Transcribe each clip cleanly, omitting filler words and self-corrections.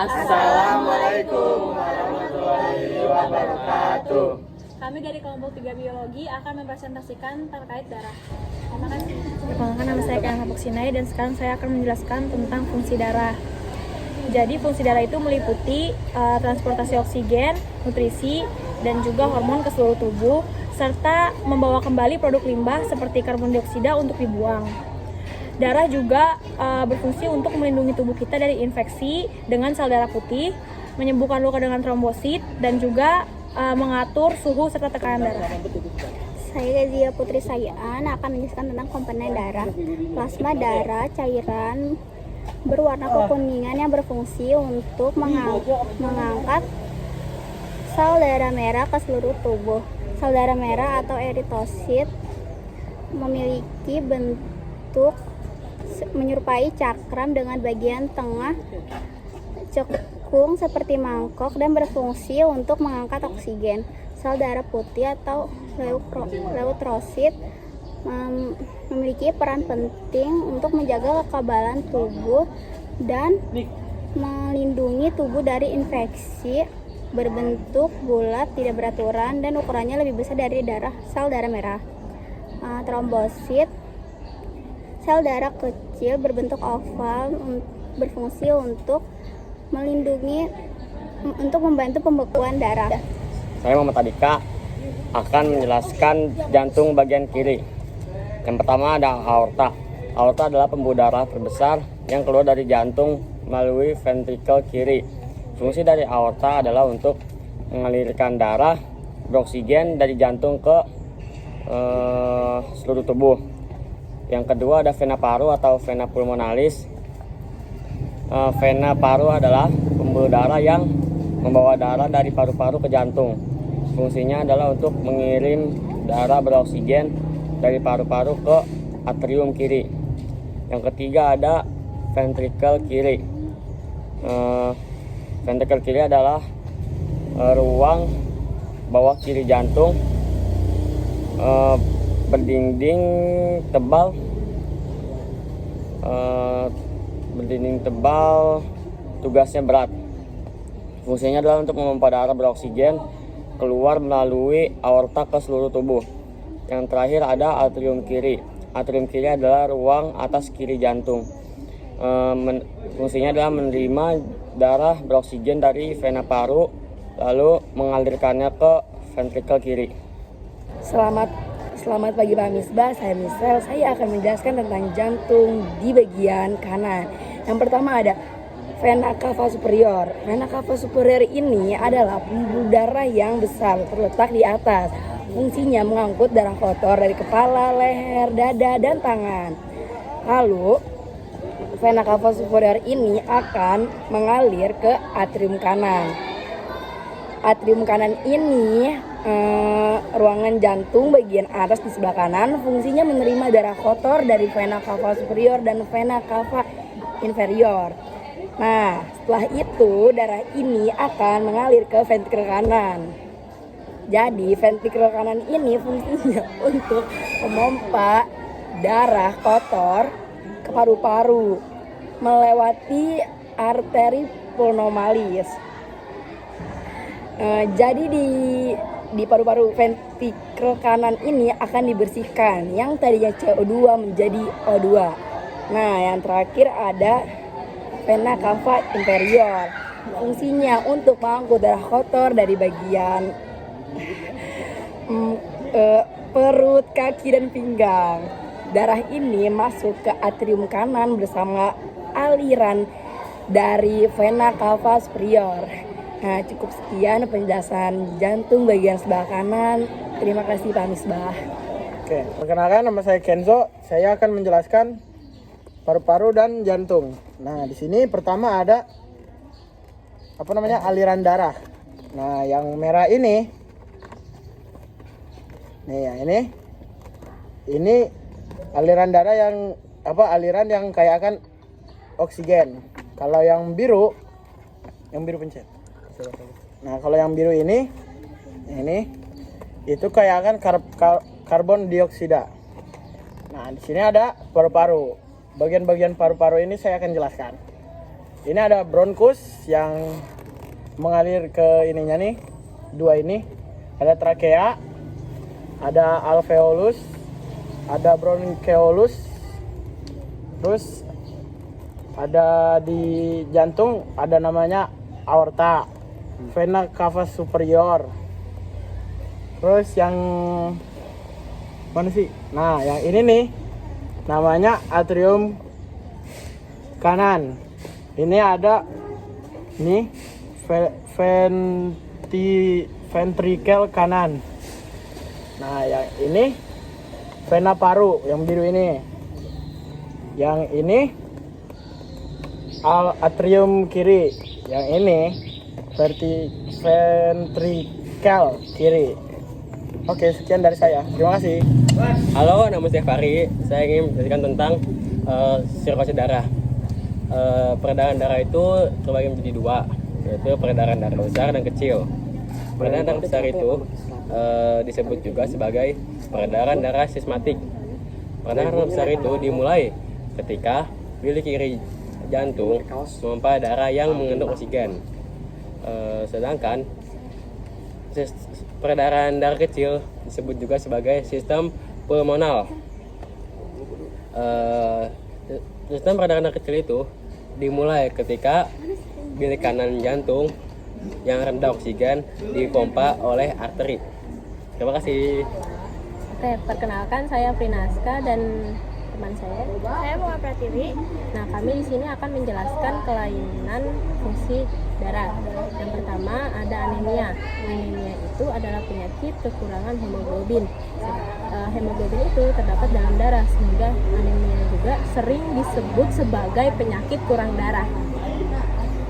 Assalamualaikum warahmatullahi wabarakatuh. Kami dari kelompok 3 biologi akan mempresentasikan terkait darah. Terima kasih. Perkenalkan, nama saya Kayang Hapok Sinai dan sekarang saya akan menjelaskan tentang fungsi darah. Jadi fungsi darah itu meliputi transportasi oksigen, nutrisi, dan juga hormon ke seluruh tubuh, serta membawa kembali produk limbah seperti karbon dioksida untuk dibuang. Darah juga berfungsi untuk melindungi tubuh kita dari infeksi dengan sel darah putih, menyembuhkan luka dengan trombosit, dan juga mengatur suhu serta tekanan darah. Saya Gazia Putri Sayaan akan menjelaskan tentang komponen darah. Plasma darah cairan berwarna kekuningan yang berfungsi untuk mengangkat sel darah merah ke seluruh tubuh. Sel darah merah atau eritosit memiliki bentuk menyerupai cakram dengan bagian tengah cekung seperti mangkok dan berfungsi untuk mengangkat oksigen. Sel darah putih atau leutrosit memiliki peran penting untuk menjaga kekebalan tubuh dan melindungi tubuh dari infeksi. Berbentuk bulat, tidak beraturan, dan ukurannya lebih besar dari sel darah merah. Trombosit, sel darah kecil berbentuk oval, berfungsi untuk membantu pembekuan darah. Saya Muhammad Adika akan menjelaskan jantung bagian kiri. Yang pertama ada aorta. Aorta adalah pembuluh darah terbesar yang keluar dari jantung melalui ventrikel kiri. Fungsi dari aorta adalah untuk mengalirkan darah beroksigen dari jantung ke seluruh tubuh. Yang kedua ada vena paru atau vena pulmonalis. Vena paru adalah pembuluh darah yang membawa darah dari paru-paru ke jantung. Fungsinya adalah untuk mengirim darah beroksigen dari paru-paru ke atrium kiri. Yang ketiga ada ventrikel kiri. Ventrikel kiri adalah ruang bawah kiri jantung, berdinding tebal, tugasnya berat. Fungsinya adalah untuk memompa darah beroksigen keluar melalui aorta ke seluruh tubuh. Yang terakhir ada atrium kiri. Atrium kiri adalah ruang atas kiri jantung. Fungsinya adalah menerima darah beroksigen dari vena paru lalu mengalirkannya ke ventrikel kiri. Selamat pagi Pak Misbah, saya Misel. Saya akan menjelaskan tentang jantung di bagian kanan. Yang pertama ada vena cava superior. Vena cava superior ini adalah pembuluh darah yang besar terletak di atas. Fungsinya mengangkut darah kotor dari kepala, leher, dada, dan tangan. Lalu vena cava superior ini akan mengalir ke atrium kanan. Atrium kanan ini ruangan jantung bagian atas di sebelah kanan. Fungsinya menerima darah kotor dari vena cava superior dan vena cava inferior. Nah, setelah itu darah ini akan mengalir ke ventrikel kanan. Jadi ventrikel kanan ini fungsinya untuk memompa darah kotor ke paru-paru melewati arteri pulmonalis. Jadi di paru-paru ventrikel kanan ini akan dibersihkan yang tadinya CO2 menjadi O2. Nah, yang terakhir ada vena cava inferior. Fungsinya untuk mengangkut darah kotor dari bagian perut, kaki, dan pinggang. Darah ini masuk ke atrium kanan bersama aliran dari vena cava superior. Nah, cukup sekian penjelasan jantung bagian sebelah kanan. Terima kasih Pak Misbah. Oke, perkenalkan nama saya Kenzo. Saya akan menjelaskan paru-paru dan jantung. Nah, di sini pertama ada aliran darah. Nah, yang merah ini nih, yang ini aliran darah yang aliran yang kayak akan oksigen. Kalau yang biru pencet. Nah, kalau yang biru ini itu kayak akan karbon dioksida. Nah, di sini ada paru-paru. Bagian-bagian paru-paru ini saya akan jelaskan. ini ada bronkus yang mengalir ke ininya nih, dua ini. Ada trakea, ada alveolus, ada broncheolus. Terus ada di jantung ada namanya aorta, vena cava superior. Terus yang mana sih? Nah, yang ini nih namanya atrium kanan. Ini ada nih ventrikel kanan. Nah, yang ini vena paru yang biru ini. Yang ini atrium kiri. Yang ini ventrikel kiri. Oke, sekian dari saya. Terima kasih. Halo, nama saya Fari. Saya ingin menjelaskan tentang sirkulasi darah. Peredaran darah itu terbagi menjadi dua, yaitu peredaran darah besar dan kecil. Peredaran darah besar itu disebut juga sebagai peredaran darah sistematik. Peredaran darah besar itu dimulai ketika bilik kiri jantung memompa darah yang mengandung oksigen. Sedangkan peredaran darah kecil disebut juga sebagai sistem pulmonal. Sistem peredaran darah kecil itu dimulai ketika bilik kanan jantung yang rendah oksigen dipompa oleh arteri. Terima kasih. Oke, perkenalkan saya Prinaska dan teman saya. Saya Muhammad Pratiwi. Nah, kami di sini akan menjelaskan kelainan fungsi darah. Yang pertama ada anemia. Anemia itu adalah penyakit kekurangan hemoglobin. Hemoglobin itu terdapat dalam darah, sehingga anemia juga sering disebut sebagai penyakit kurang darah.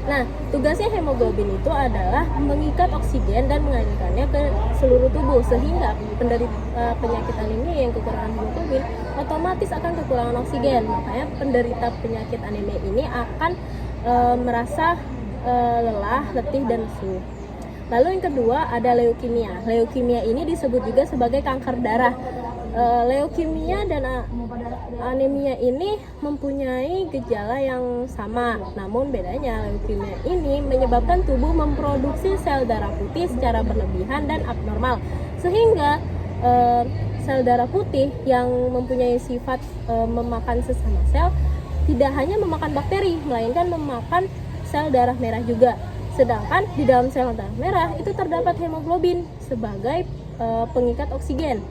Nah, tugasnya hemoglobin itu adalah mengikat oksigen dan mengalirkannya ke seluruh tubuh, sehingga penderita penyakit anemia yang kekurangan hemoglobin otomatis akan kekurangan oksigen. Makanya penderita penyakit anemia ini akan merasa lelah, letih, dan lesu. Lalu yang kedua ada leukemia. Leukemia ini disebut juga sebagai kanker darah. Leukemia dan anemia ini mempunyai gejala yang sama, namun bedanya leukemia ini menyebabkan tubuh memproduksi sel darah putih secara berlebihan dan abnormal, sehingga sel darah putih yang mempunyai sifat memakan sesama sel tidak hanya memakan bakteri, melainkan memakan sel darah merah juga. Sedangkan di dalam sel darah merah itu terdapat hemoglobin sebagai pengikat oksigen.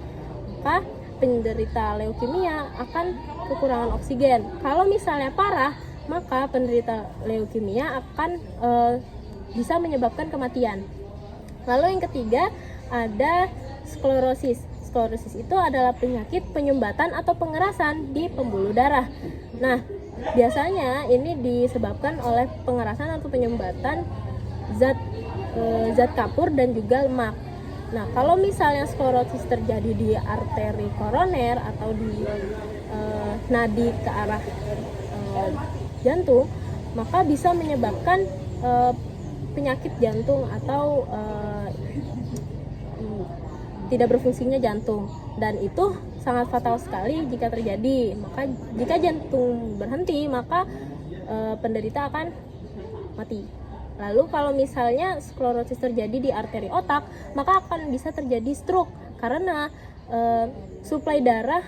Maka penderita leukemia akan kekurangan oksigen. Kalau misalnya parah, maka penderita leukemia akan bisa menyebabkan kematian. Lalu yang ketiga ada sklerosis. Sklerosis itu adalah penyakit penyumbatan atau pengerasan di pembuluh darah. Nah, biasanya ini disebabkan oleh pengerasan atau penyumbatan zat kapur dan juga lemak. Nah, kalau misalnya sklerosis terjadi di arteri koroner atau di nadi ke arah jantung, maka bisa menyebabkan penyakit jantung atau tidak berfungsinya jantung, dan itu sangat fatal sekali jika terjadi. Maka jika jantung berhenti, maka penderita akan mati. Lalu kalau misalnya sklerosis terjadi di arteri otak, maka akan bisa terjadi stroke karena suplai darah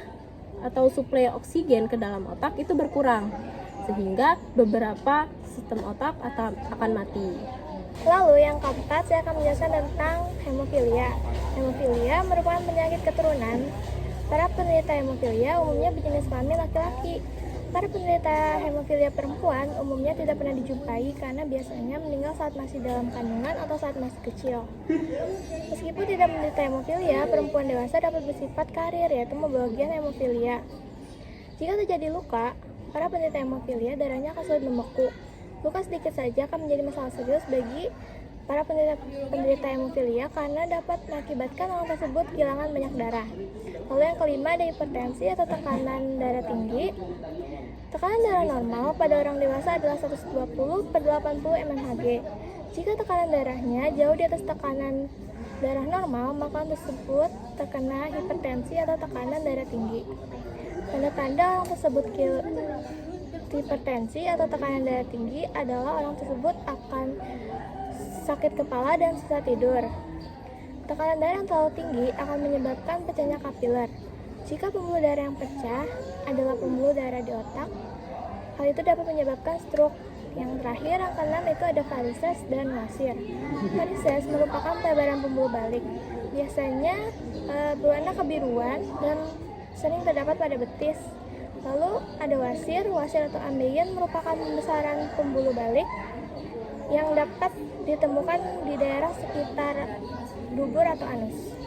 atau suplai oksigen ke dalam otak itu berkurang, sehingga beberapa sistem otak akan mati. Lalu yang keempat, saya akan menjelaskan tentang hemofilia. Hemofilia merupakan penyakit keturunan. Para penderita hemofilia umumnya berjenis kelamin laki-laki. Para penderita hemofilia perempuan umumnya tidak pernah dijumpai karena biasanya meninggal saat masih dalam kandungan atau saat masih kecil. Meskipun tidak menderita hemofilia, perempuan dewasa dapat bersifat karir, yaitu membawa gen hemofilia. Jika terjadi luka, para penderita hemofilia darahnya akan sulit membeku. Luka sedikit saja akan menjadi masalah serius bagi para penderita hemofilia karena dapat mengakibatkan orang tersebut kehilangan banyak darah. Lalu yang kelima ada hipertensi atau tekanan darah tinggi. Tekanan darah normal pada orang dewasa adalah 120/80 mmHg. Jika tekanan darahnya jauh di atas tekanan darah normal, maka orang tersebut terkena hipertensi atau tekanan darah tinggi. Tanda-tanda orang tersebut hipertensi atau tekanan darah tinggi adalah orang tersebut akan sakit kepala dan susah tidur. Tekanan darah yang terlalu tinggi akan menyebabkan pecahnya kapiler. Jika pembuluh darah yang pecah adalah pembuluh darah di otak, hal itu dapat menyebabkan stroke. Yang terakhir, yang keenam itu ada varises dan wasir. Varises merupakan pelebaran pembuluh balik. Biasanya berwarna kebiruan dan sering terdapat pada betis. Lalu ada wasir. Wasir atau ambeien merupakan pembesaran pembuluh balik yang dapat ditemukan di daerah sekitar dubur atau anus.